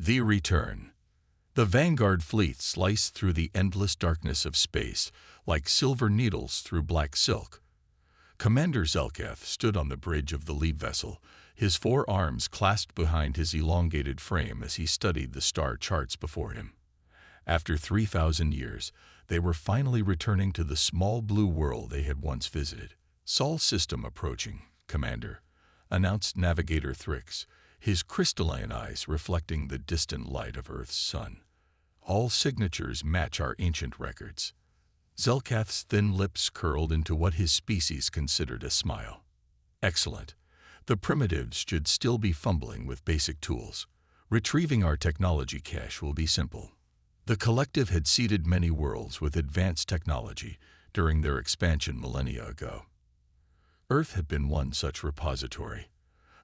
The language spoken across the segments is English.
The Return. The Vanguard fleet sliced through the endless darkness of space like silver needles through black silk. Commander Zelkath stood on the bridge of the lead vessel, his four arms clasped behind his elongated frame as he studied the star charts before him. After 3,000 years, they were finally returning to the small blue world they had once visited. "Sol system approaching, Commander," announced Navigator Thrix, his crystalline eyes reflecting the distant light of Earth's sun. "All signatures match our ancient records." Zelkath's thin lips curled into what his species considered a smile. "Excellent. The primitives should still be fumbling with basic tools. Retrieving our technology cache will be simple." The collective had seeded many worlds with advanced technology during their expansion millennia ago. Earth had been one such repository,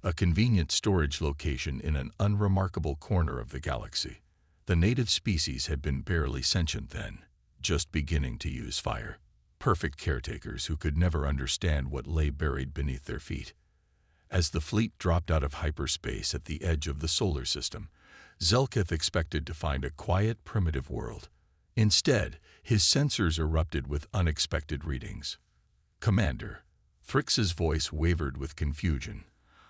a convenient storage location in an unremarkable corner of the galaxy. The native species had been barely sentient then, just beginning to use fire. Perfect caretakers who could never understand what lay buried beneath their feet. As the fleet dropped out of hyperspace at the edge of the solar system, Zelkath expected to find a quiet, primitive world. Instead, his sensors erupted with unexpected readings. "Commander," Thrix's voice wavered with confusion,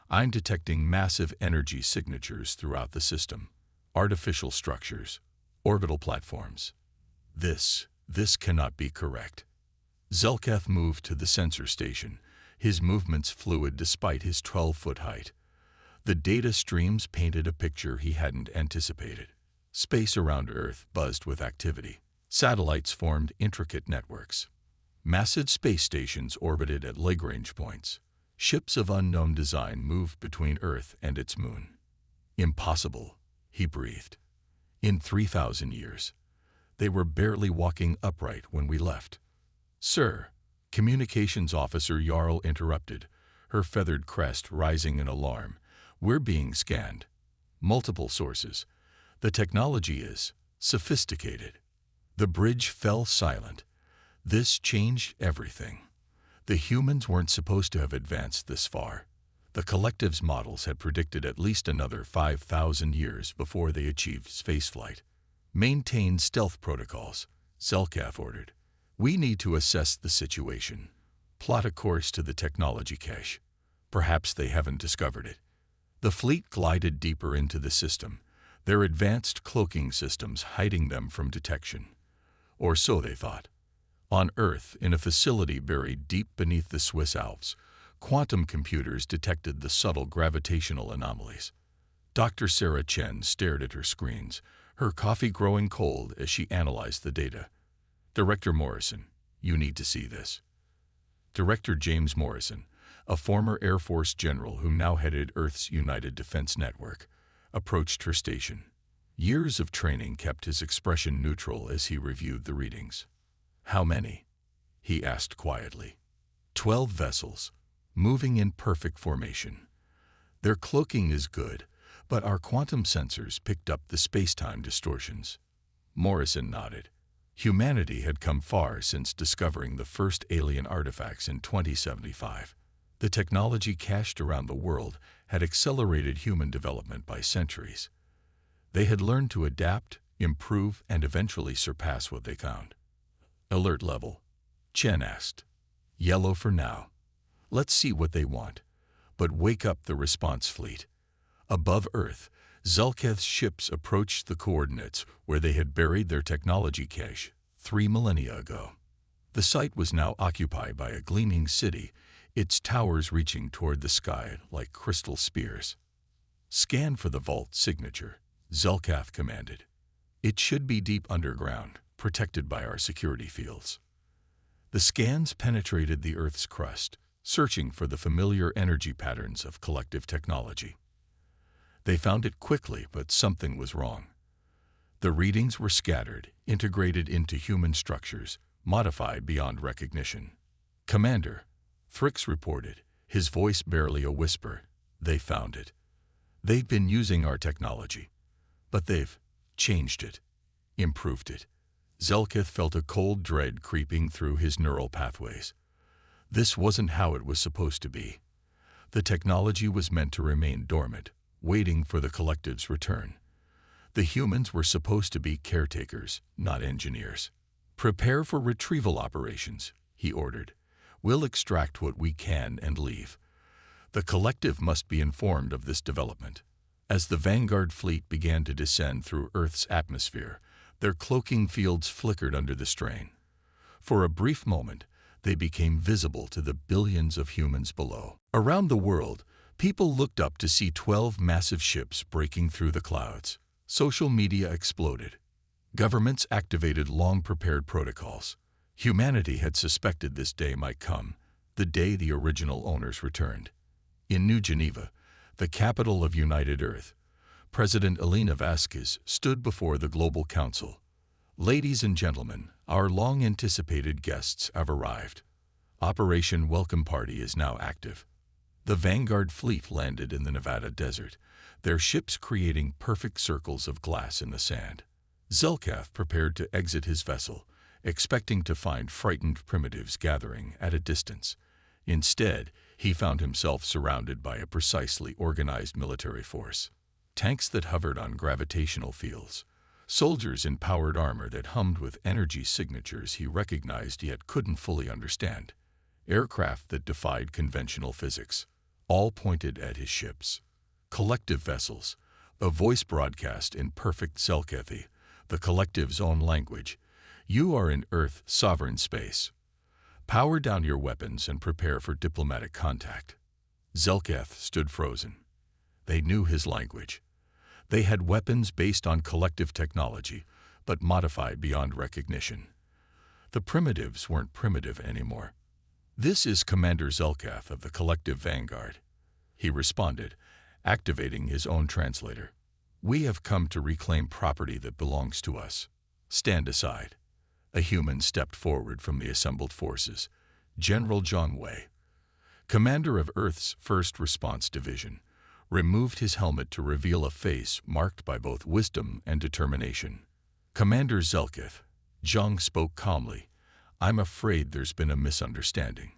"I'm detecting massive energy signatures throughout the system. Artificial structures, orbital platforms. This cannot be correct." Zelkath moved to the sensor station, his movements fluid despite his 12-foot height. The data streams painted a picture he hadn't anticipated. Space around Earth buzzed with activity. Satellites formed intricate networks. Massive space stations orbited at Lagrange points. Ships of unknown design moved between Earth and its moon. "Impossible," he breathed. "In 3,000 years. They were barely walking upright when we left." "Sir," Communications Officer Jarl interrupted, her feathered crest rising in alarm, "we're being scanned. Multiple sources. The technology is sophisticated." The bridge fell silent. This changed everything. The humans weren't supposed to have advanced this far. The collective's models had predicted at least another 5,000 years before they achieved spaceflight. "Maintain stealth protocols," Zelkath ordered. "We need to assess the situation. Plot a course to the technology cache. Perhaps they haven't discovered it." The fleet glided deeper into the system, their advanced cloaking systems hiding them from detection. Or so they thought. On Earth, in a facility buried deep beneath the Swiss Alps, quantum computers detected the subtle gravitational anomalies. Dr. Sarah Chen stared at her screens, her coffee growing cold as she analyzed the data. "Director Morrison, you need to see this." Director James Morrison, a former Air Force general who now headed Earth's United Defense Network, approached her station. Years of training kept his expression neutral as he reviewed the readings. "How many?" he asked quietly. 12 vessels, moving in perfect formation. Their cloaking is good, but our quantum sensors picked up the space-time distortions." Morrison nodded. Humanity had come far since discovering the first alien artifacts in 2075. The technology cached around the world had accelerated human development by centuries. They had learned to adapt, improve, and eventually surpass what they found. "Alert level?" Chen asked. "Yellow for now. Let's see what they want. But wake up the response fleet." Above Earth, Zelkath's ships approached the coordinates where they had buried their technology cache 3 millennia ago. The site was now occupied by a gleaming city, its towers reaching toward the sky like crystal spears. "Scan for the vault signature," Zelkath commanded. "It should be deep underground, protected by our security fields." The scans penetrated the Earth's crust, searching for the familiar energy patterns of collective technology. They found it quickly, but something was wrong. The readings were scattered, integrated into human structures, modified beyond recognition. "Commander," Thrix reported, his voice barely a whisper, "they found it. They've been using our technology, but they've changed it, improved it." Zelkath felt a cold dread creeping through his neural pathways. This wasn't how it was supposed to be. The technology was meant to remain dormant, waiting for the collective's return. The humans were supposed to be caretakers, not engineers. "Prepare for retrieval operations," he ordered. "We'll extract what we can and leave." The collective must be informed of this development. As the Vanguard fleet began to descend through Earth's atmosphere, their cloaking fields flickered under the strain. For a brief moment, they became visible to the billions of humans below. Around the world, people looked up to see 12 massive ships breaking through the clouds. Social media exploded. Governments activated long-prepared protocols. Humanity had suspected this day might come, the day the original owners returned. In New Geneva, the capital of United Earth, President Elena Vasquez stood before the Global Council. "Ladies and gentlemen, our long-anticipated guests have arrived. Operation Welcome Party is now active." The Vanguard fleet landed in the Nevada desert, their ships creating perfect circles of glass in the sand. Zelkath prepared to exit his vessel, expecting to find frightened primitives gathering at a distance. Instead, he found himself surrounded by a precisely organized military force. Tanks that hovered on gravitational fields, soldiers in powered armor that hummed with energy signatures he recognized yet couldn't fully understand, aircraft that defied conventional physics, all pointed at his ships. Collective vessels, a voice broadcast in perfect Zelkathi, the collective's own language. "You are in Earth sovereign space. Power down your weapons and prepare for diplomatic contact." Zelkath stood frozen. They knew his language. They had weapons based on collective technology, but modified beyond recognition. The primitives weren't primitive anymore. "This is Commander Zelkath of the Collective Vanguard," he responded, activating his own translator. "We have come to reclaim property that belongs to us. Stand aside." A human stepped forward from the assembled forces. General Zhang Wei, commander of Earth's First Response Division, removed his helmet to reveal a face marked by both wisdom and determination. "Commander Zelkath," Zhang spoke calmly, "I'm afraid there's been a misunderstanding.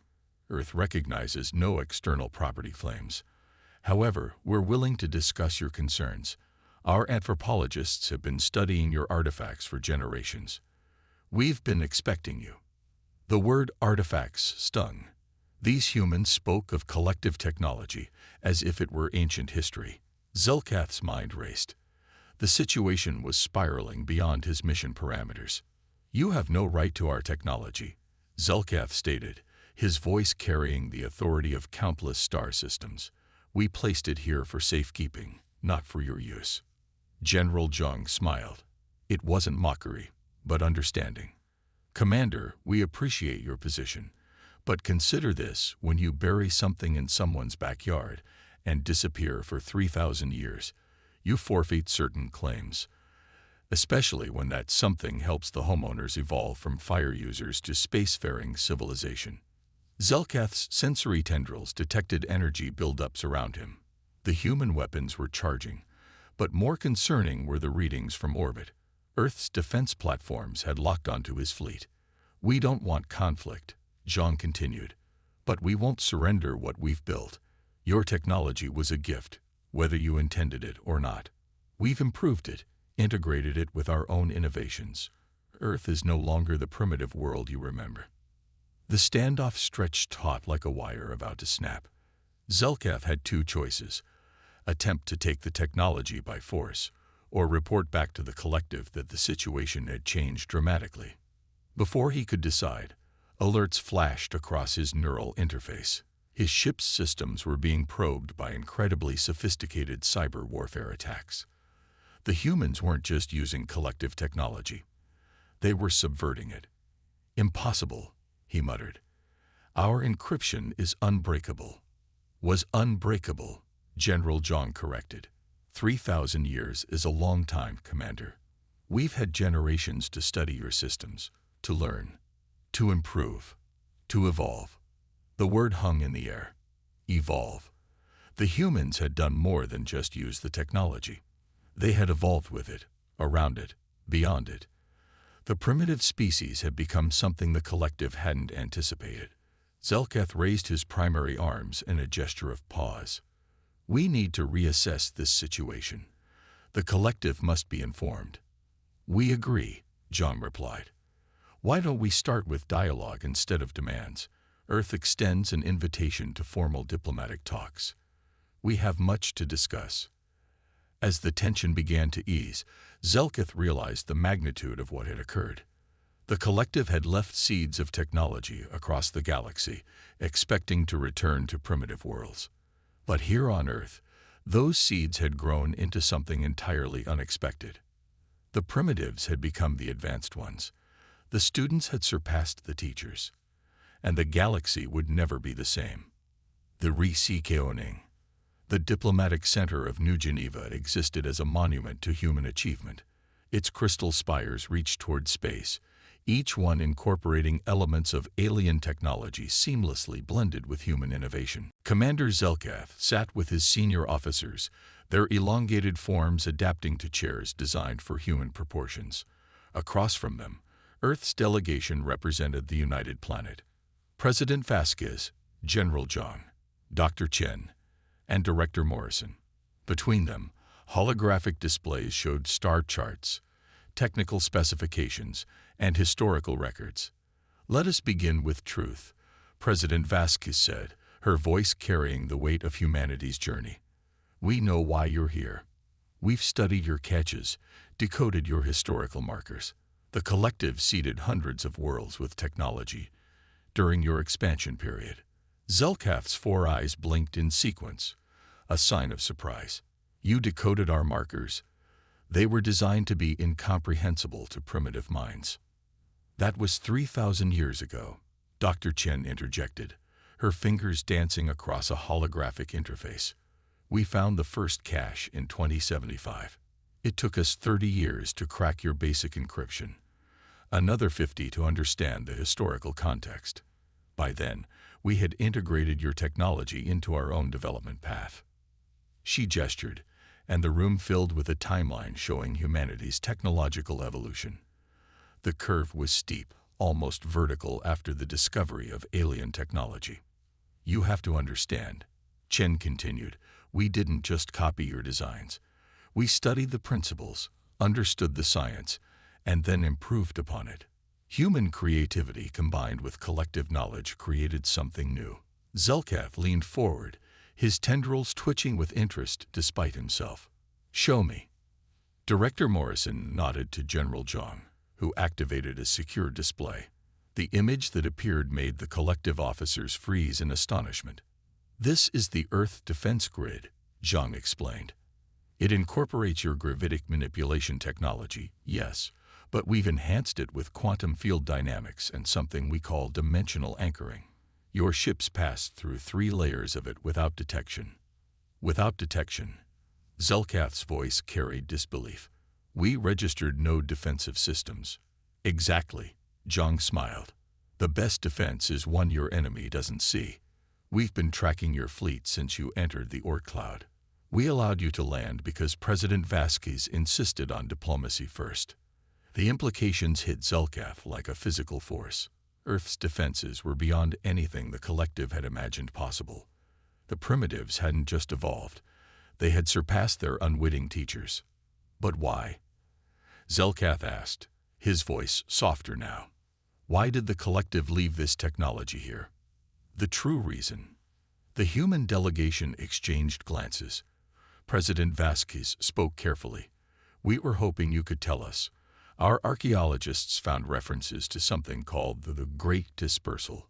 Earth recognizes no external property claims. However, we're willing to discuss your concerns. Our anthropologists have been studying your artifacts for generations. We've been expecting you." The word artifacts stung. These humans spoke of collective technology as if it were ancient history. Zelkath's mind raced. The situation was spiraling beyond his mission parameters. "You have no right to our technology," Zelkath stated, his voice carrying the authority of countless star systems. "We placed it here for safekeeping, not for your use." General Zhang smiled. It wasn't mockery, but understanding. "Commander, we appreciate your position, but consider this: when you bury something in someone's backyard and disappear for 3,000 years, you forfeit certain claims, especially when that something helps the homeowners evolve from fire users to spacefaring civilization." Zelkath's sensory tendrils detected energy buildups around him. The human weapons were charging, but more concerning were the readings from orbit. Earth's defense platforms had locked onto his fleet. "We don't want conflict," Zhang continued, "but we won't surrender what we've built. Your technology was a gift, whether you intended it or not. We've improved it, integrated it with our own innovations. Earth is no longer the primitive world you remember." The standoff stretched taut like a wire about to snap. Zelkath had two choices: attempt to take the technology by force, or report back to the collective that the situation had changed dramatically. Before he could decide, alerts flashed across his neural interface. His ship's systems were being probed by incredibly sophisticated cyber warfare attacks. The humans weren't just using collective technology. They were subverting it. "Impossible," he muttered. "Our encryption is unbreakable." "Was unbreakable," General Zhang corrected. 3,000 years is a long time, Commander. We've had generations to study your systems, to learn, to improve, to evolve." The word hung in the air. Evolve. The humans had done more than just use the technology. They had evolved with it, around it, beyond it. The primitive species had become something the collective hadn't anticipated. Zelkath raised his primary arms in a gesture of pause. "We need to reassess this situation. The collective must be informed. We agree, Zhang replied. Why don't we start with dialogue instead of demands? Earth extends an invitation to formal diplomatic talks. We have much to discuss. As the tension began to ease, Zelketh realized the magnitude of what had occurred. The collective had left seeds of technology across the galaxy, expecting to return to primitive worlds. But here on Earth, those seeds had grown into something entirely unexpected. The primitives had become the advanced ones. The students had surpassed the teachers. And the galaxy would never be the same. The Risi-Keoning, the diplomatic center of New Geneva, existed as a monument to human achievement. Its crystal spires reached toward space, each one incorporating elements of alien technology seamlessly blended with human innovation. Commander Zelketh sat with his senior officers, their elongated forms adapting to chairs designed for human proportions. Across from them, Earth's delegation represented the United Planet. President Vasquez, General Zhang, Dr. Chen, and Director Morrison. Between them, holographic displays showed star charts, technical specifications, and historical records. Let us begin with truth, President Vasquez said, her voice carrying the weight of humanity's journey. We know why you're here. We've studied your catches, decoded your historical markers. The collective seeded hundreds of worlds with technology during your expansion period. Zelkath's 4 eyes blinked in sequence, a sign of surprise. You decoded our markers. They were designed to be incomprehensible to primitive minds. That was 3,000 years ago, Dr. Chen interjected, her fingers dancing across a holographic interface. We found the first cache in 2075. It took us 30 years to crack your basic encryption, another 50 to understand the historical context. By then, we had integrated your technology into our own development path. She gestured, and the room filled with a timeline showing humanity's technological evolution. The curve was steep, almost vertical after the discovery of alien technology. You have to understand, Chen continued, we didn't just copy your designs. We studied the principles, understood the science, and then improved upon it. Human creativity combined with collective knowledge created something new. Zelkath leaned forward, his tendrils twitching with interest despite himself. Show me. Director Morrison nodded to General Zhang, who activated a secure display. The image that appeared made the collective officers freeze in astonishment. This is the Earth Defense Grid, Zhang explained. It incorporates your gravitic manipulation technology, yes, but we've enhanced it with quantum field dynamics and something we call dimensional anchoring. Your ships passed through 3 layers of it without detection. Without detection. Zelkath's voice carried disbelief. We registered no defensive systems. Exactly, Zhang smiled. The best defense is one your enemy doesn't see. We've been tracking your fleet since you entered the Oort cloud. We allowed you to land because President Vasquez insisted on diplomacy first. The implications hit Zelkath like a physical force. Earth's defenses were beyond anything the collective had imagined possible. The primitives hadn't just evolved. They had surpassed their unwitting teachers. But why? Zelkath asked, his voice softer now. Why did the collective leave this technology here? The true reason. The human delegation exchanged glances. President Vasquez spoke carefully. We were hoping you could tell us. Our archaeologists found references to something called the Great Dispersal.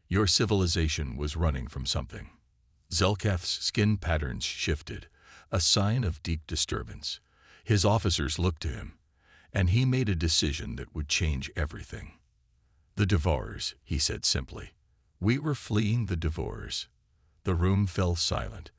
Your civilization was running from something. Zelkath's skin patterns shifted, a sign of deep disturbance. His officers looked to him, and he made a decision that would change everything. The Devourers, he said simply. We were fleeing the Devourers. The room fell silent.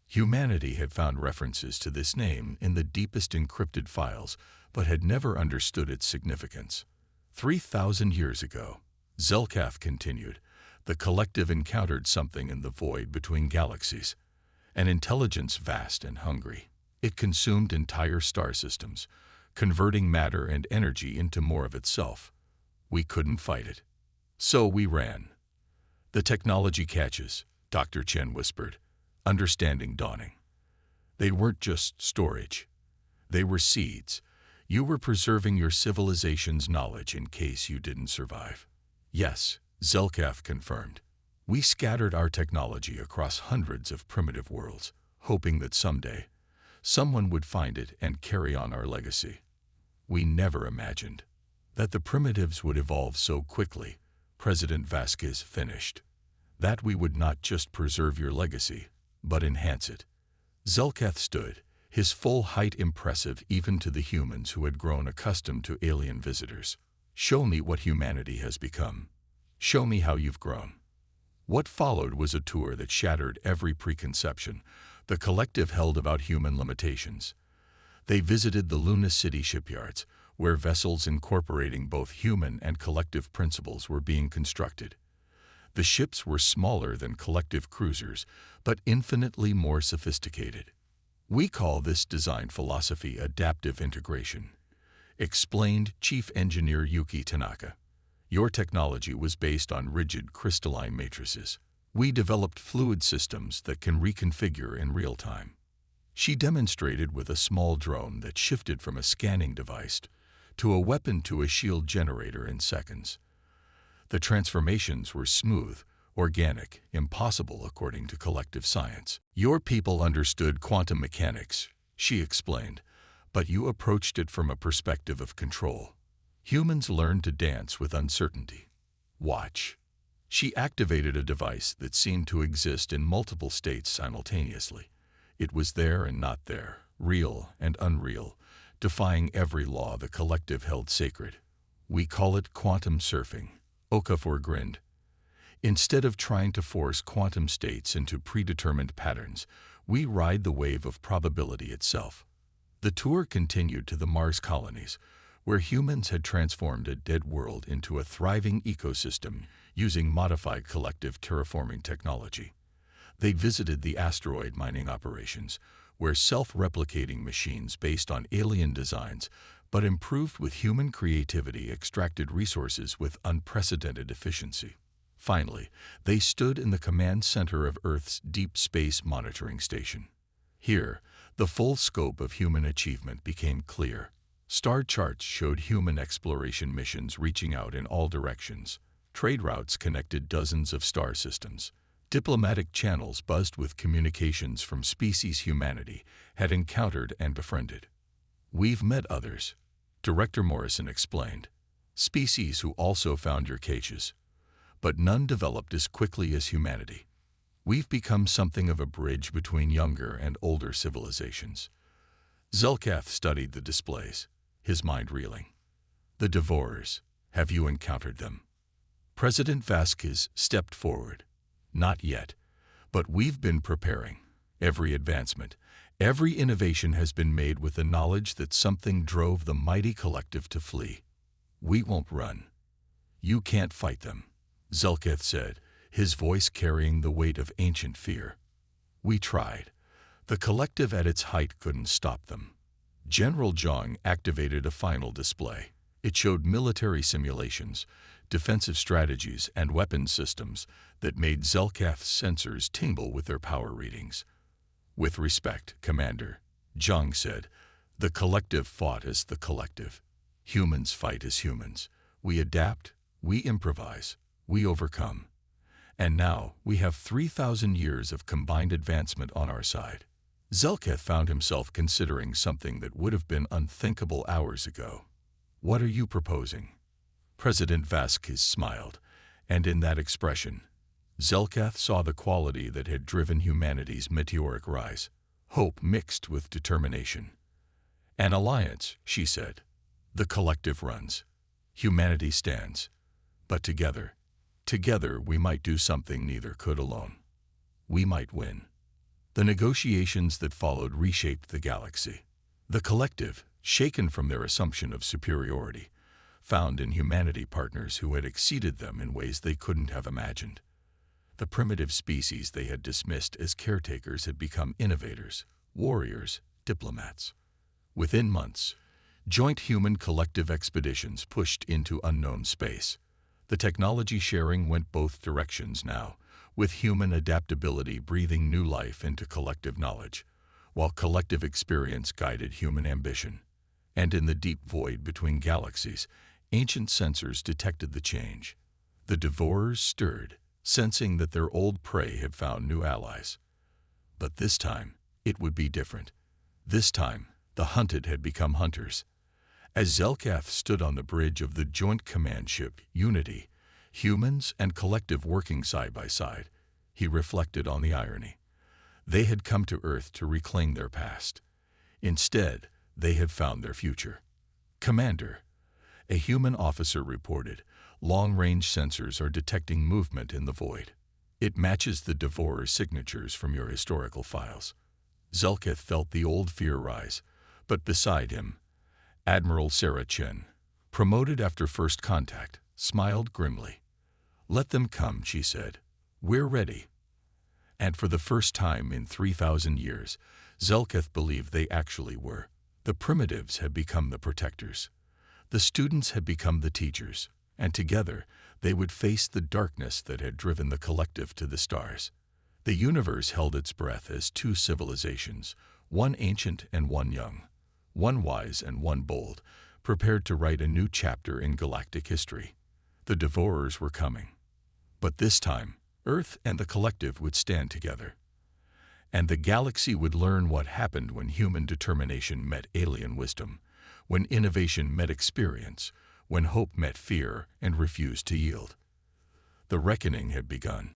Humanity had found references to this name in the deepest encrypted files, but had never understood its significance. 3,000 years ago, Zelkath continued, the collective encountered something in the void between galaxies, an intelligence vast and hungry. It consumed entire star systems, converting matter and energy into more of itself. We couldn't fight it. So we ran. The technology catches, Dr. Chen whispered, understanding dawning. They weren't just storage. They were seeds. You were preserving your civilization's knowledge in case you didn't survive. Yes, Zelkath confirmed. We scattered our technology across hundreds of primitive worlds, hoping that someday, someone would find it and carry on our legacy. We never imagined that the primitives would evolve so quickly, President Vasquez finished. That we would not just preserve your legacy, but enhance it. Zelkath stood, his full height impressive even to the humans who had grown accustomed to alien visitors. Show me what humanity has become. Show me how you've grown. What followed was a tour that shattered every preconception the collective held about human limitations. They visited the Luna City shipyards, where vessels incorporating both human and collective principles were being constructed. The ships were smaller than collective cruisers, but infinitely more sophisticated. We call this design philosophy adaptive integration, explained Chief Engineer Yuki Tanaka. Your technology was based on rigid crystalline matrices. We developed fluid systems that can reconfigure in real time. She demonstrated with a small drone that shifted from a scanning device to a weapon to a shield generator in seconds. The transformations were smooth, organic, impossible according to collective science. Your people understood quantum mechanics, she explained, but you approached it from a perspective of control. Humans learned to dance with uncertainty. Watch. She activated a device that seemed to exist in multiple states simultaneously. It was there and not there, real and unreal, defying every law the collective held sacred. We call it quantum surfing, Okafor grinned. Instead of trying to force quantum states into predetermined patterns, we ride the wave of probability itself. The tour continued to the Mars colonies, where humans had transformed a dead world into a thriving ecosystem using modified collective terraforming technology. They visited the asteroid mining operations, where self-replicating machines based on alien designs but improved with human creativity extracted resources with unprecedented efficiency. Finally, they stood in the command center of Earth's Deep Space Monitoring Station. Here, the full scope of human achievement became clear. Star charts showed human exploration missions reaching out in all directions. Trade routes connected dozens of star systems. Diplomatic channels buzzed with communications from species humanity had encountered and befriended. We've met others, Director Morrison explained. Species who also found your cages. But none developed as quickly as humanity. We've become something of a bridge between younger and older civilizations. Zelkath studied the displays, his mind reeling. The Devourers, have you encountered them? President Vasquez stepped forward. Not yet, but we've been preparing. Every advancement, every innovation has been made with the knowledge that something drove the mighty collective to flee. We won't run. You can't fight them, Zelkath said, his voice carrying the weight of ancient fear. We tried. The collective at its height couldn't stop them. General Zhang activated a final display. It showed military simulations, defensive strategies, and weapons systems that made Zelkath's sensors tingle with their power readings. With respect, Commander, Zhang said, the collective fought as the collective. Humans fight as humans. We adapt, we improvise, we overcome. And now we have 3,000 years of combined advancement on our side. Zelkath found himself considering something that would have been unthinkable hours ago. What are you proposing? President Vasquez smiled, and in that expression, Zelkath saw the quality that had driven humanity's meteoric rise, hope mixed with determination. An alliance, she said. The collective runs. Humanity stands. But together we might do something neither could alone. We might win. The negotiations that followed reshaped the galaxy. The collective, shaken from their assumption of superiority, found in humanity partners who had exceeded them in ways they couldn't have imagined. The primitive species they had dismissed as caretakers had become innovators, warriors, diplomats. Within months, joint human collective expeditions pushed into unknown space. The technology sharing went both directions now, with human adaptability breathing new life into collective knowledge. while collective experience guided human ambition. And in the deep void between galaxies, ancient sensors detected the change. The devourers stirred, sensing that their old prey had found new allies. But this time, it would be different. This time, the hunted had become hunters. As Zelkath stood on the bridge of the joint command ship Unity, humans and collective working side by side, he reflected on the irony. They had come to Earth to reclaim their past. Instead, they had found their future. "Commander," a human officer reported, "long-range sensors are detecting movement in the void. It matches the devourer's signatures from your historical files." Zelkath felt the old fear rise, but beside him, Admiral Sarah Chen, promoted after first contact, smiled grimly. "Let them come," she said. "We're ready." And for the first time in 3,000 years, Zelkath believed they actually were. The primitives had become the protectors. The students had become the teachers, and together they would face the darkness that had driven the collective to the stars. The universe held its breath as two civilizations, one ancient and one young, one wise and one bold, prepared to write a new chapter in galactic history. The devourers were coming. But this time, Earth and the collective would stand together. And the galaxy would learn what happened when human determination met alien wisdom, when innovation met experience, when hope met fear and refused to yield. The reckoning had begun.